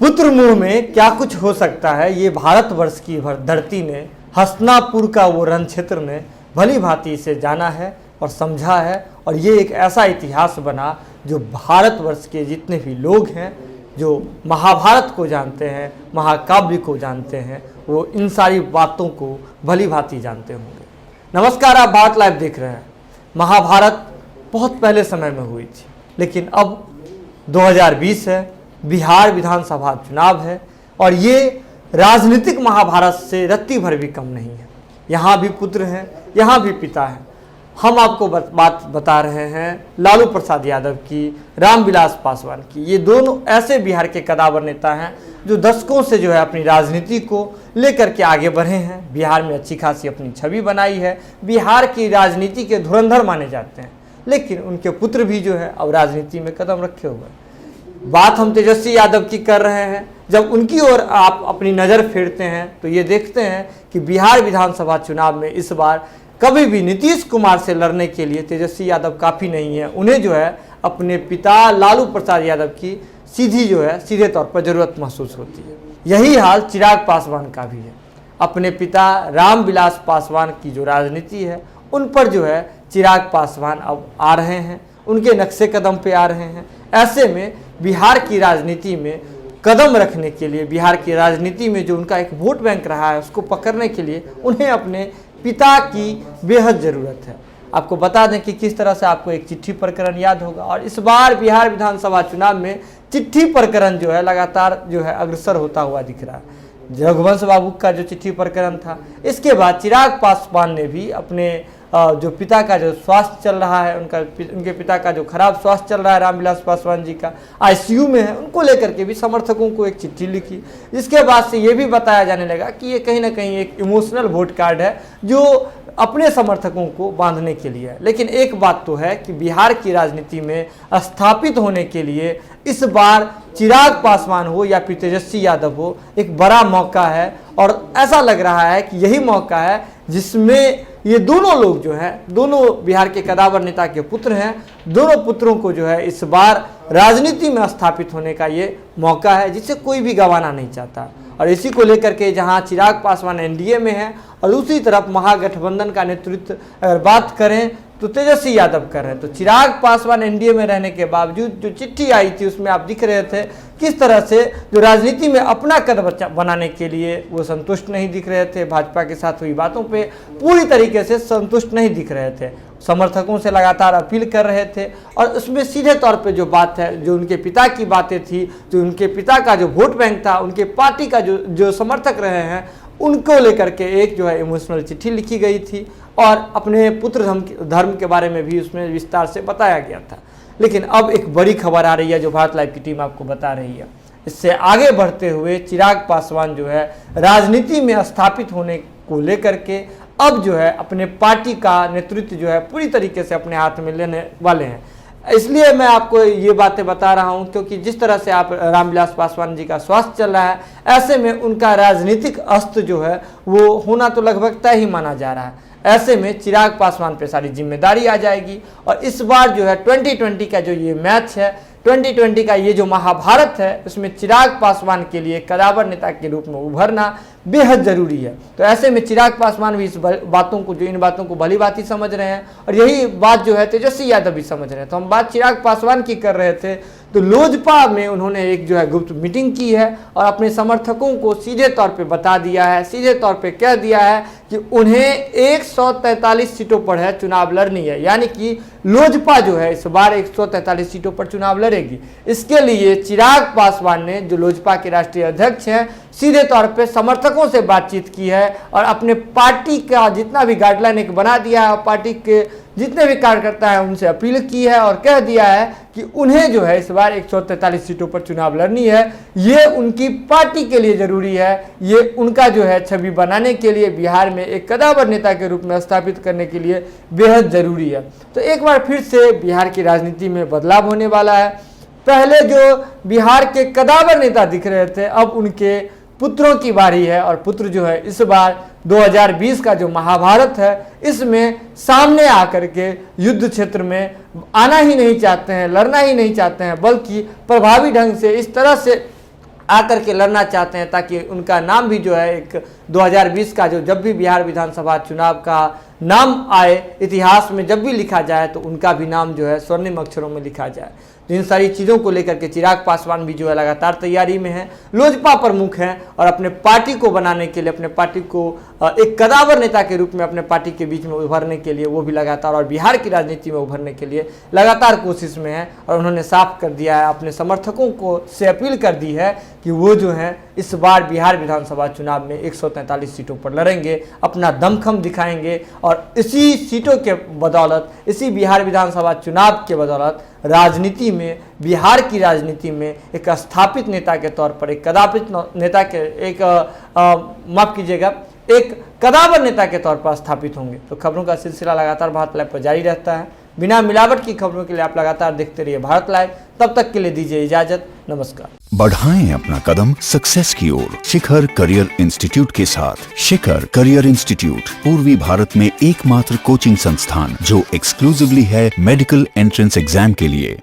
पुत्र मुंह में क्या कुछ हो सकता है, ये भारतवर्ष की धरती ने, हस्तिनापुर का वो रण क्षेत्र ने भली भांति इसे जाना है और समझा है। और ये एक ऐसा इतिहास बना जो भारतवर्ष के जितने भी लोग हैं, जो महाभारत को जानते हैं, महाकाव्य को जानते हैं, वो इन सारी बातों को भली भांति जानते होंगे। नमस्कार, आप भारत लाइव देख रहे हैं। महाभारत बहुत पहले समय में हुई थी, लेकिन अब 2020 है, बिहार विधानसभा चुनाव है और ये राजनीतिक महाभारत से रत्ती भर भी कम नहीं है। यहाँ भी पुत्र हैं, यहाँ भी पिता हैं। हम आपको बात बता रहे हैं लालू प्रसाद यादव की, रामविलास पासवान की। ये दोनों ऐसे बिहार के कदावर नेता हैं जो दशकों से जो है अपनी राजनीति को लेकर के आगे बढ़े हैं। बिहार में अच्छी खासी अपनी छवि बनाई है, बिहार की राजनीति के धुरंधर माने जाते हैं। लेकिन उनके पुत्र भी जो है अब राजनीति में कदम रखे हुए हैं। बात हम तेजस्वी यादव की कर रहे हैं। जब उनकी ओर आप अपनी नज़र फेरते हैं तो ये देखते हैं कि बिहार विधानसभा चुनाव में इस बार कभी भी नीतीश कुमार से लड़ने के लिए तेजस्वी यादव काफ़ी नहीं है। उन्हें जो है अपने पिता लालू प्रसाद यादव की सीधे तौर पर ज़रूरत महसूस होती है। यही हाल चिराग पासवान का भी है। अपने पिता रामविलास पासवान की जो राजनीति है उन पर जो है चिराग पासवान अब आ रहे हैं, उनके नक्शे कदम पे आ रहे हैं। ऐसे में बिहार की राजनीति में कदम रखने के लिए, बिहार की राजनीति में जो उनका एक वोट बैंक रहा है उसको पकड़ने के लिए उन्हें अपने पिता की बेहद ज़रूरत है। आपको बता दें कि किस तरह से आपको एक चिट्ठी प्रकरण याद होगा, और इस बार बिहार विधानसभा चुनाव में चिट्ठी प्रकरण जो है लगातार जो है अग्रसर होता हुआ दिख रहा है। रघुवंश बाबू का जो चिट्ठी प्रकरण था, इसके बाद चिराग पासवान ने भी अपने जो पिता का जो स्वास्थ्य चल रहा है, उनके पिता का जो खराब स्वास्थ्य चल रहा है, रामविलास पासवान जी का आईसीयू में है, उनको लेकर के भी समर्थकों को एक चिट्ठी लिखी। इसके बाद से ये भी बताया जाने लगा कि ये कहीं ना कहीं एक इमोशनल वोट कार्ड है जो अपने समर्थकों को बांधने के लिए है। लेकिन एक बात तो है कि बिहार की राजनीति में स्थापित होने के लिए इस बार चिराग पासवान हो या फिर तेजस्वी यादव हो, एक बड़ा मौका है। और ऐसा लग रहा है कि यही मौका है जिसमें ये दोनों लोग जो हैं, दोनों बिहार के कदावर नेता के पुत्र हैं, दोनों पुत्रों को जो है इस बार राजनीति में स्थापित होने का ये मौका है जिसे कोई भी गंवाना नहीं चाहता। और इसी को लेकर के जहां चिराग पासवान एनडीए में है और दूसरी तरफ महागठबंधन का नेतृत्व अगर बात करें तो तेजस्वी यादव कर रहे हैं, तो चिराग पासवान एनडीए में रहने के बावजूद जो चिट्ठी आई थी उसमें आप दिख रहे थे किस तरह से जो राजनीति में अपना कद बनाने के लिए वो संतुष्ट नहीं दिख रहे थे। भाजपा के साथ हुई बातों पे पूरी तरीके से संतुष्ट नहीं दिख रहे थे, समर्थकों से लगातार अपील कर रहे थे। और उसमें सीधे तौर पे जो बात है, जो उनके पिता की बातें थी, जो उनके पिता का जो वोट बैंक था, उनके पार्टी का जो समर्थक रहे हैं, उनको लेकर के एक जो है इमोशनल चिट्ठी लिखी गई थी और अपने पुत्र धर्म के बारे में भी उसमें विस्तार से बताया गया था। लेकिन अब एक बड़ी खबर आ रही है जो भारत लाइव की टीम आपको बता रही है। इससे आगे बढ़ते हुए चिराग पासवान जो है राजनीति में स्थापित होने को लेकर के अब जो है अपने पार्टी का नेतृत्व जो है पूरी तरीके से अपने हाथ में लेने वाले हैं। इसलिए मैं आपको ये बातें बता रहा हूं क्योंकि जिस तरह से आप रामविलास पासवान जी का स्वास्थ्य चल रहा है, ऐसे में उनका राजनीतिक अस्त्र जो है वो होना तो लगभग तय ही माना जा रहा है। ऐसे में चिराग पासवान पे सारी जिम्मेदारी आ जाएगी और इस बार जो है 2020 का जो ये मैच है, 2020 का ये जो महाभारत है, उसमें चिराग पासवान के लिए कदावर नेता के रूप में उभरना बेहद ज़रूरी है। तो ऐसे में चिराग पासवान भी इन बातों को भली भांति समझ रहे हैं और यही बात जो है तेजस्वी यादव भी समझ रहे हैं। तो हम बात चिराग पासवान की कर रहे थे, तो लोजपा में उन्होंने एक जो है गुप्त मीटिंग की है और अपने समर्थकों को सीधे तौर पे बता दिया है, सीधे तौर पे कह दिया है कि उन्हें 143 सीटों पर है चुनाव लड़नी है। यानी कि लोजपा जो है इस बार 143 सीटों पर चुनाव लड़ेगी। इसके लिए चिराग पासवान ने, जो लोजपा के राष्ट्रीय अध्यक्ष हैं, सीधे तौर पे समर्थकों से बातचीत की है और अपने पार्टी का जितना भी गाइडलाइन एक बना दिया है और पार्टी के जितने भी कार्यकर्ता हैं उनसे अपील की है और कह दिया है कि उन्हें जो है इस बार 143 सीटों पर चुनाव लड़नी है। ये उनकी पार्टी के लिए ज़रूरी है, ये उनका जो है छवि बनाने के लिए, बिहार में एक कदावर नेता के रूप में स्थापित करने के लिए बेहद ज़रूरी है। तो एक बार फिर से बिहार की राजनीति में बदलाव होने वाला है। पहले जो बिहार के कदावर नेता दिख रहे थे, अब उनके पुत्रों की बारी है और पुत्र जो है इस बार 2020 का जो महाभारत है इसमें सामने आकर के युद्ध क्षेत्र में आना ही नहीं चाहते हैं, लड़ना ही नहीं चाहते हैं, बल्कि प्रभावी ढंग से इस तरह से आकर के लड़ना चाहते हैं, ताकि उनका नाम भी जो है एक 2020 का जो जब भी बिहार विधानसभा चुनाव का नाम आए, इतिहास में जब भी लिखा जाए तो उनका भी नाम जो है स्वर्णिम अक्षरों में लिखा जाए। तो इन सारी चीज़ों को लेकर के चिराग पासवान भी जो है लगातार तैयारी में है, लोजपा प्रमुख हैं और अपने पार्टी को बनाने के लिए, अपने पार्टी को एक कदावर नेता के रूप में अपने पार्टी के बीच में उभरने के लिए वो भी लगातार, और बिहार की राजनीति में उभरने के लिए लगातार कोशिश में है। और उन्होंने साफ कर दिया है, अपने समर्थकों को से अपील कर दी है कि वो जो है इस बार बिहार विधानसभा चुनाव में 143 सीटों पर लड़ेंगे, अपना दमखम दिखाएंगे और इसी सीटों के बदौलत, इसी बिहार विधानसभा चुनाव के बदौलत राजनीति में, बिहार की राजनीति में एक स्थापित नेता के तौर पर, एक कदापित नेता के, एक माफ कीजिएगा, एक कदावर नेता के तौर पर स्थापित होंगे। तो खबरों का सिलसिला लगातार भारत लाइव पर जारी रहता है। बिना मिलावट की खबरों के लिए आप लगातार देखते रहिए भारत लाइव। तब तक के लिए दीजिए इजाजत, नमस्कार। बढ़ाएं अपना कदम सक्सेस की ओर शिखर करियर इंस्टीट्यूट के साथ। शिखर करियर इंस्टीट्यूट पूर्वी भारत में एकमात्र कोचिंग संस्थान जो एक्सक्लूसिवली है मेडिकल एंट्रेंस एग्जाम के लिए।